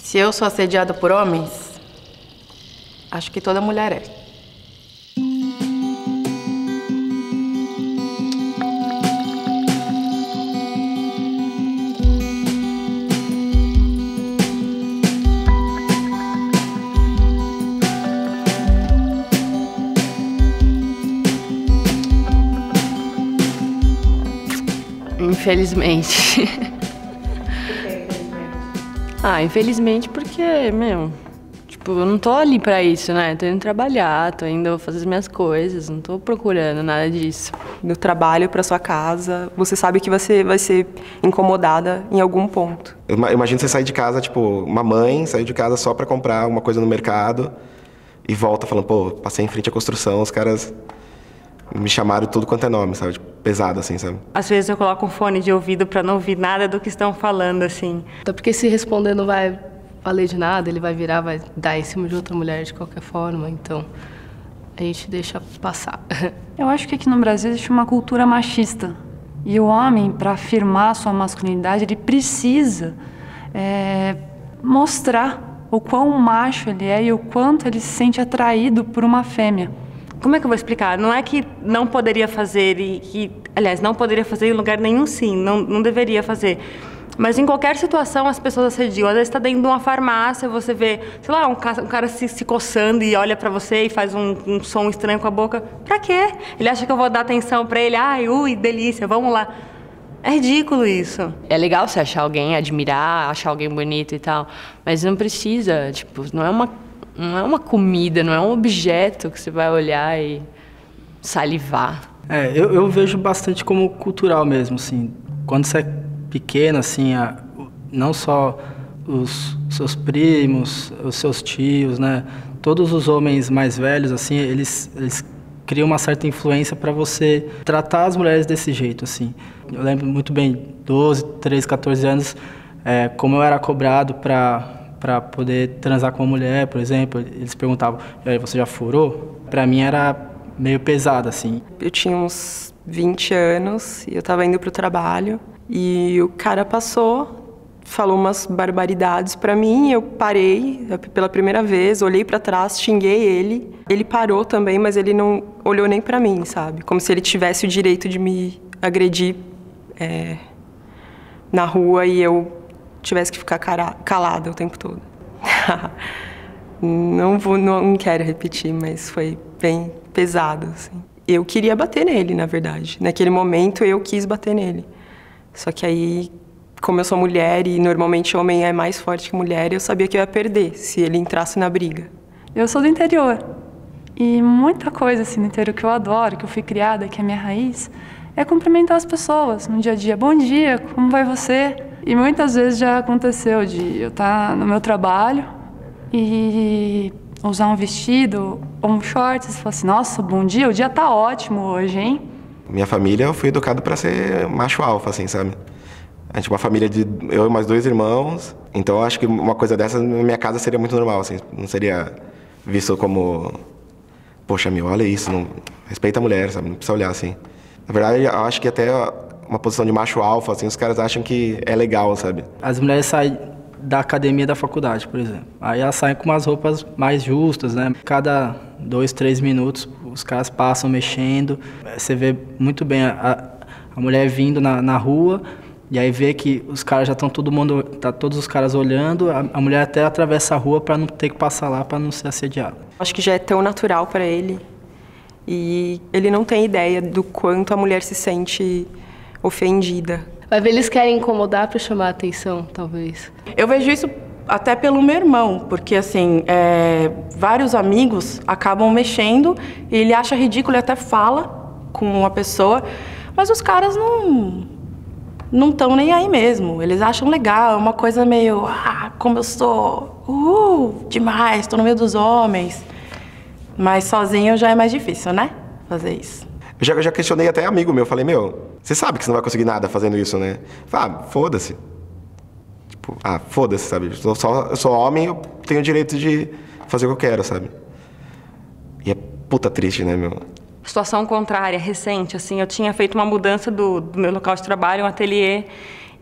Se eu sou assediada por homens, acho que toda mulher é. Infelizmente. Infelizmente porque, tipo, eu não tô ali pra isso, né? Tô indo trabalhar, tô indo fazer as minhas coisas, não tô procurando nada disso. Do trabalho pra sua casa, você sabe que você vai ser incomodada em algum ponto. Eu imagino você sair de casa, tipo, uma mãe sair de casa só pra comprar uma coisa no mercado e volta falando, pô, passei em frente à construção, os caras me chamaram tudo quanto é nome, sabe? Tipo, pesado, assim, sabe? Às vezes eu coloco um fone de ouvido pra não ouvir nada do que estão falando, assim. Até porque se responder não vai valer de nada, ele vai virar, vai dar em cima de outra mulher de qualquer forma, então a gente deixa passar. Eu acho que aqui no Brasil existe uma cultura machista. E o homem, para afirmar sua masculinidade, ele precisa mostrar o quão macho ele é e o quanto ele se sente atraído por uma fêmea. Como é que eu vou explicar? Não é que não poderia fazer aliás, não poderia fazer em lugar nenhum, sim, não deveria fazer. Mas em qualquer situação as pessoas assediam. Às vezes está dentro de uma farmácia, você vê, sei lá, um cara se coçando e olha pra você e faz um som estranho com a boca. Pra quê? Ele acha que eu vou dar atenção pra ele? Ai, ui, delícia, vamos lá. É ridículo isso. É legal você achar alguém, admirar, achar alguém bonito e tal, mas não precisa, tipo, não é uma comida, não é um objeto que você vai olhar e salivar. Eu vejo bastante como cultural mesmo, assim. Quando você é pequeno, assim, não só os seus primos, os seus tios, né? Todos os homens mais velhos, assim, eles criam uma certa influência para você tratar as mulheres desse jeito, assim. Eu lembro muito bem, 12, 13, 14 anos, como eu era cobrado para poder transar com uma mulher, por exemplo. Eles perguntavam, e aí, você já furou? Para mim era meio pesado, assim. Eu tinha uns 20 anos e eu tava indo pro trabalho e o cara passou, falou umas barbaridades pra mim, eu parei pela primeira vez, olhei pra trás, xinguei ele. Ele parou também, mas ele não olhou nem pra mim, sabe? Como se ele tivesse o direito de me agredir na rua e eu tivesse que ficar calada o tempo todo. Não quero repetir, mas foi bem pesado, assim. Eu queria bater nele, na verdade. Naquele momento eu quis bater nele. Só que aí, como eu sou mulher e normalmente homem é mais forte que mulher, eu sabia que eu ia perder se ele entrasse na briga. Eu sou do interior. E muita coisa assim no interior que eu adoro, que eu fui criada, que é a minha raiz, é cumprimentar as pessoas no dia a dia. Bom dia, como vai você? E muitas vezes já aconteceu de eu estar no meu trabalho e usar um vestido ou um shorts e falar assim, nossa, bom dia, o dia tá ótimo hoje, hein? Minha família, eu fui educado pra ser macho alfa, assim, sabe? A gente é uma família de eu e mais 2 irmãos, então eu acho que uma coisa dessa na minha casa seria muito normal, assim, não seria visto como, poxa, meu, olha isso, não respeita a mulher, sabe? Não precisa olhar assim. Na verdade, eu acho que até uma posição de macho alfa, assim, os caras acham que é legal, sabe? As mulheres saem da academia da faculdade, por exemplo. Aí elas saem com umas roupas mais justas, né? Cada 2, 3 minutos os caras passam mexendo. Você vê muito bem a mulher vindo na rua e aí vê que os caras já estão todos os caras olhando. A mulher até atravessa a rua para não ter que passar lá, para não ser assediada. Acho que já é tão natural para ele e ele não tem ideia do quanto a mulher se sente ofendida. Vai ver, eles querem incomodar para chamar a atenção, talvez. Eu vejo isso até pelo meu irmão, porque assim, vários amigos acabam mexendo e ele acha ridículo e até fala com uma pessoa, mas os caras não estão nem aí mesmo. Eles acham legal, é uma coisa meio, como eu sou, demais, estou no meio dos homens. Mas sozinho já é mais difícil, né? Fazer isso. Eu já questionei até amigo meu, falei, você sabe que você não vai conseguir nada fazendo isso, né? Falei, foda-se. Tipo, foda-se, sabe? Eu sou homem, eu tenho o direito de fazer o que eu quero, sabe? E é puta triste, né, meu? Situação contrária, recente, assim, eu tinha feito uma mudança do meu local de trabalho, um ateliê,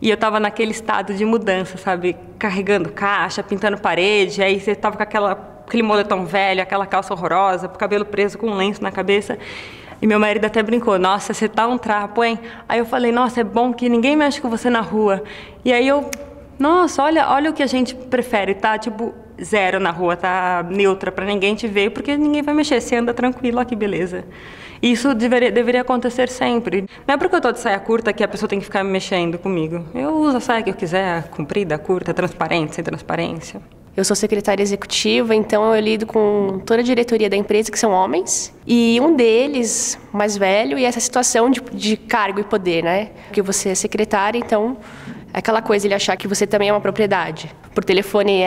E eu tava naquele estado de mudança, sabe? Carregando caixa, pintando parede, aí você tava com aquele moletom velho, aquela calça horrorosa, o cabelo preso com um lenço na cabeça. E meu marido até brincou, nossa, você tá um trapo, hein? Aí eu falei, nossa, é bom que ninguém mexe com você na rua. E aí eu, nossa, olha o que a gente prefere, tá? Tipo, zero na rua, tá neutra pra ninguém te ver, porque ninguém vai mexer, você anda tranquilo, ó, que beleza. Isso deveria acontecer sempre. Não é porque eu tô de saia curta que a pessoa tem que ficar mexendo comigo. Eu uso a saia que eu quiser, comprida, curta, transparente, sem transparência. Eu sou secretária executiva, então eu lido com toda a diretoria da empresa, que são homens. E um deles, mais velho, e essa situação de cargo e poder, né? Porque você é secretária, então é aquela coisa, ele achar que você também é uma propriedade. Por telefone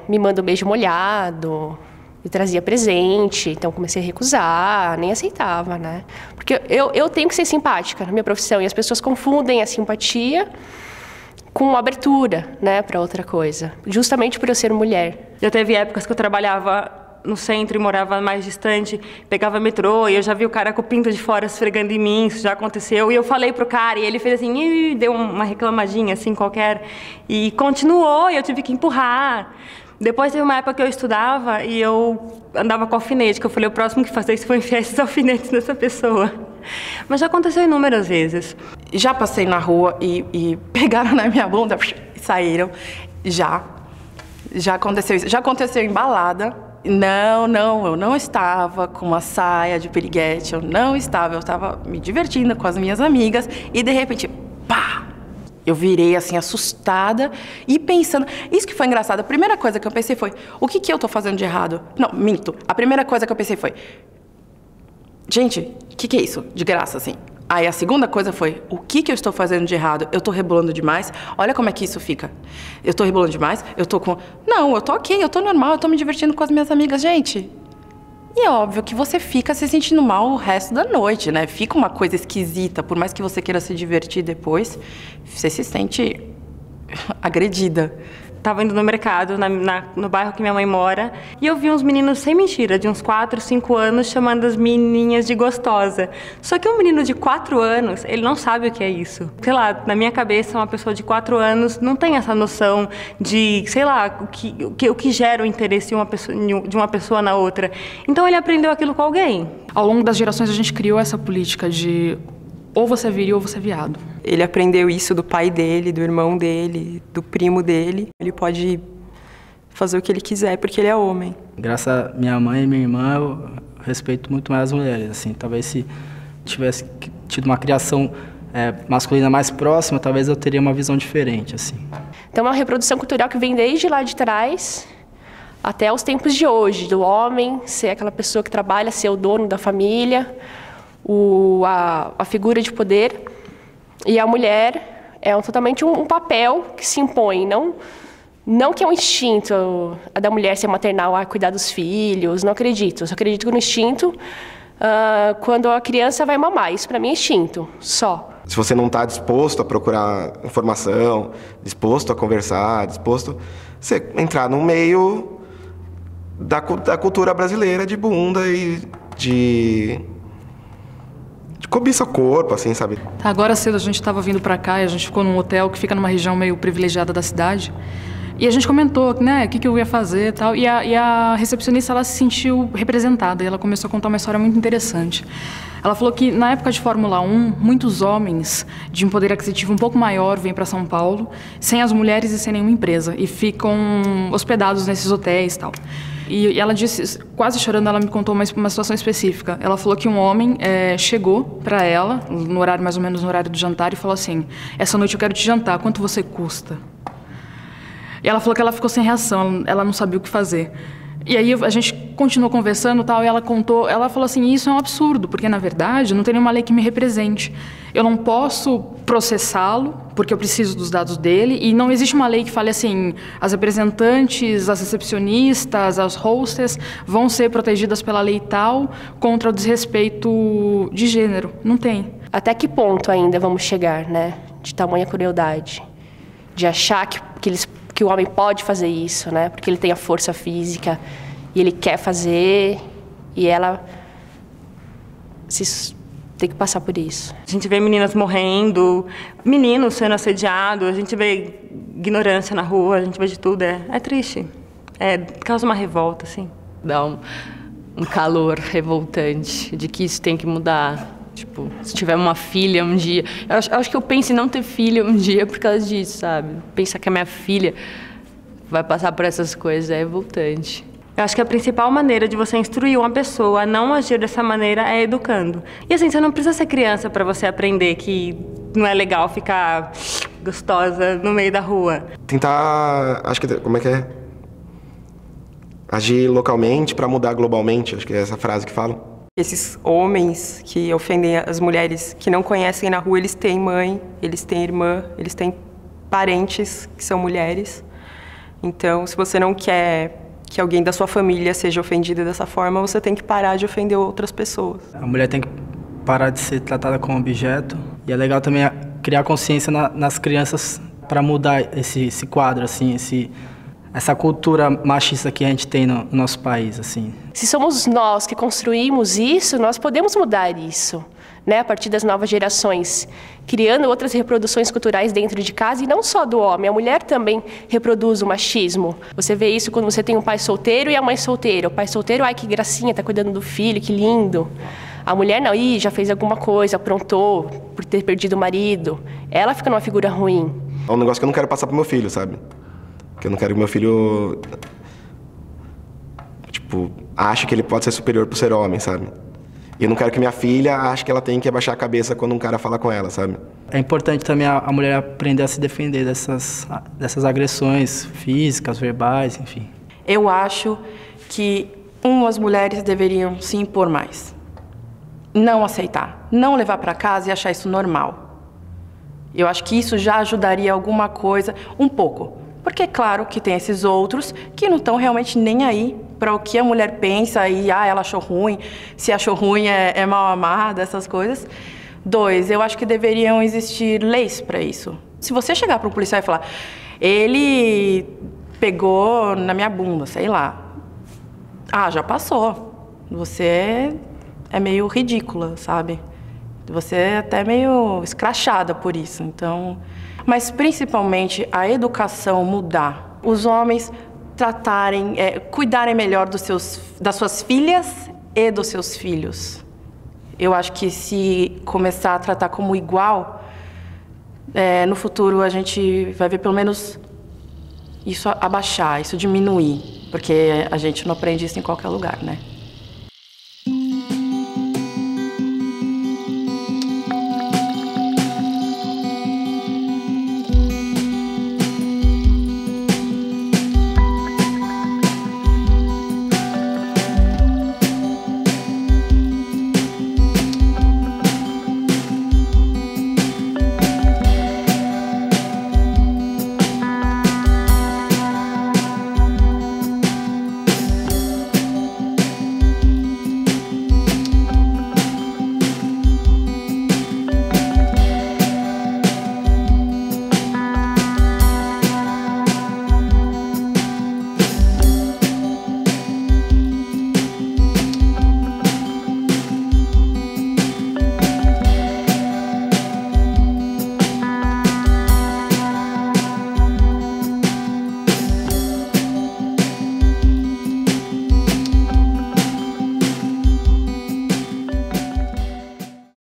me manda um beijo molhado, me trazia presente, então comecei a recusar, nem aceitava, né? Porque eu tenho que ser simpática na minha profissão, e as pessoas confundem a simpatia com abertura, né, para outra coisa, justamente por eu ser mulher. Já teve épocas que eu trabalhava no centro e morava mais distante, pegava metrô e eu já vi o cara com o pinto de fora esfregando em mim, isso já aconteceu. E eu falei pro cara e ele fez assim, e deu uma reclamadinha assim qualquer e continuou e eu tive que empurrar. Depois teve uma época que eu estudava e eu andava com alfinete, que eu falei, o próximo que fazer isso foi enfiar esses alfinetes nessa pessoa. Mas já aconteceu inúmeras vezes. Já passei na rua e pegaram na minha bunda e saíram. Já aconteceu isso. Já aconteceu em balada. Não, eu não estava com uma saia de piriguete, eu estava me divertindo com as minhas amigas e de repente, pá! Eu virei assim, assustada e pensando... Isso que foi engraçado, a primeira coisa que eu pensei foi, o que eu tô fazendo de errado? Não, minto. A primeira coisa que eu pensei foi, gente, o que é isso? De graça, assim. Aí a segunda coisa foi, o que eu estou fazendo de errado? Eu tô rebolando demais? Olha como é que isso fica. Eu tô rebolando demais? Eu tô com... Não, eu tô ok, eu tô normal, eu tô me divertindo com as minhas amigas, gente. E é óbvio que você fica se sentindo mal o resto da noite, né? Fica uma coisa esquisita, por mais que você queira se divertir depois, você se sente agredida. Tava indo no mercado, no bairro que minha mãe mora, e eu vi uns meninos, sem mentira, de uns 4, 5 anos, chamando as menininhas de gostosa. Só que um menino de 4 anos, ele não sabe o que é isso. Sei lá, na minha cabeça, uma pessoa de 4 anos não tem essa noção de, sei lá, o que gera o interesse de uma pessoa na outra. Então ele aprendeu aquilo com alguém. Ao longo das gerações, a gente criou essa política de ou você é viril ou você é viado. Ele aprendeu isso do pai dele, do irmão dele, do primo dele. Ele pode fazer o que ele quiser porque ele é homem. Graças a minha mãe e minha irmã, eu respeito muito mais as mulheres. Assim, talvez se tivesse tido uma criação masculina mais próxima, talvez eu teria uma visão diferente. Assim. Então é uma reprodução cultural que vem desde lá de trás até os tempos de hoje, do homem ser aquela pessoa que trabalha, ser o dono da família, a figura de poder, e a mulher é totalmente um papel que se impõe, não que é um instinto a da mulher ser maternal, cuidar dos filhos, não acredito. Eu só acredito no instinto quando a criança vai mamar, isso para mim é instinto, só. Se você não está disposto a procurar informação, disposto a conversar, disposto a você entrar no meio da cultura brasileira de bunda e de cobiça o corpo, assim, sabe? Agora cedo a gente estava vindo pra cá e a gente ficou num hotel que fica numa região meio privilegiada da cidade. E a gente comentou, né, o que eu ia fazer e tal. E a recepcionista, ela se sentiu representada e ela começou a contar uma história muito interessante. Ela falou que na época de Fórmula 1, muitos homens de um poder aquisitivo um pouco maior vêm para São Paulo, sem as mulheres e sem nenhuma empresa, e ficam hospedados nesses hotéis e tal. E ela disse, quase chorando, ela me contou uma situação específica. Ela falou que um homem chegou para ela, no horário mais ou menos no horário do jantar, e falou assim, essa noite eu quero te jantar, quanto você custa? E ela falou que ela ficou sem reação, ela não sabia o que fazer. E aí a gente continuou conversando e tal, e ela falou assim, isso é um absurdo, porque na verdade não tem nenhuma lei que me represente. Eu não posso processá-lo, porque eu preciso dos dados dele, e não existe uma lei que fale assim, as representantes, as recepcionistas, as hostess vão ser protegidas pela lei tal contra o desrespeito de gênero. Não tem. Até que ponto ainda vamos chegar, né? De tamanha crueldade, de achar que o homem pode fazer isso, né? Porque ele tem a força física e ele quer fazer, e ela se ter que passar por isso. A gente vê meninas morrendo, meninos sendo assediados, a gente vê ignorância na rua, a gente vê de tudo. É triste. Causa uma revolta, assim. Dá um calor revoltante de que isso tem que mudar. Tipo, se tiver uma filha um dia... Eu acho que eu penso em não ter filha um dia por causa disso, sabe? Pensar que a minha filha vai passar por essas coisas é revoltante. Eu acho que a principal maneira de você instruir uma pessoa a não agir dessa maneira é educando. E assim, você não precisa ser criança para você aprender que não é legal ficar gostosa no meio da rua. Tentar... Acho que... Como é que é? Agir localmente para mudar globalmente. Acho que é essa frase que falam. Esses homens que ofendem as mulheres que não conhecem na rua, eles têm mãe, eles têm irmã, eles têm parentes que são mulheres. Então, se você não quer que alguém da sua família seja ofendido dessa forma, você tem que parar de ofender outras pessoas. A mulher tem que parar de ser tratada como objeto. E é legal também criar consciência nas crianças para mudar esse quadro, assim, essa cultura machista que a gente tem no nosso país, assim. Se somos nós que construímos isso, nós podemos mudar isso, né? A partir das novas gerações, criando outras reproduções culturais dentro de casa, e não só do homem, a mulher também reproduz o machismo. Você vê isso quando você tem um pai solteiro e a mãe solteira. O pai solteiro, ai que gracinha, tá cuidando do filho, que lindo. A mulher não, já fez alguma coisa, aprontou por ter perdido o marido. Ela fica numa figura ruim. É um negócio que eu não quero passar pro meu filho, sabe? Porque eu não quero que meu filho, tipo, ache que ele pode ser superior por ser homem, sabe? E eu não quero que minha filha ache que ela tem que abaixar a cabeça quando um cara fala com ela, sabe? É importante também a mulher aprender a se defender dessas agressões físicas, verbais, enfim. Eu acho que as mulheres deveriam se impor mais. Não aceitar, não levar para casa e achar isso normal. Eu acho que isso já ajudaria alguma coisa, um pouco. Porque é claro que tem esses outros que não estão realmente nem aí para o que a mulher pensa e ela achou ruim, se achou ruim é mal amada, essas coisas. 2, eu acho que deveriam existir leis para isso. Se você chegar para um policial e falar, ele pegou na minha bunda, sei lá. Já passou. Você é meio ridícula, sabe? Você é até meio escrachada por isso, então... Mas, principalmente, a educação mudar. Os homens cuidarem melhor das suas filhas e dos seus filhos. Eu acho que se começar a tratar como igual, no futuro a gente vai ver pelo menos isso abaixar, isso diminuir. Porque a gente não aprende isso em qualquer lugar, né?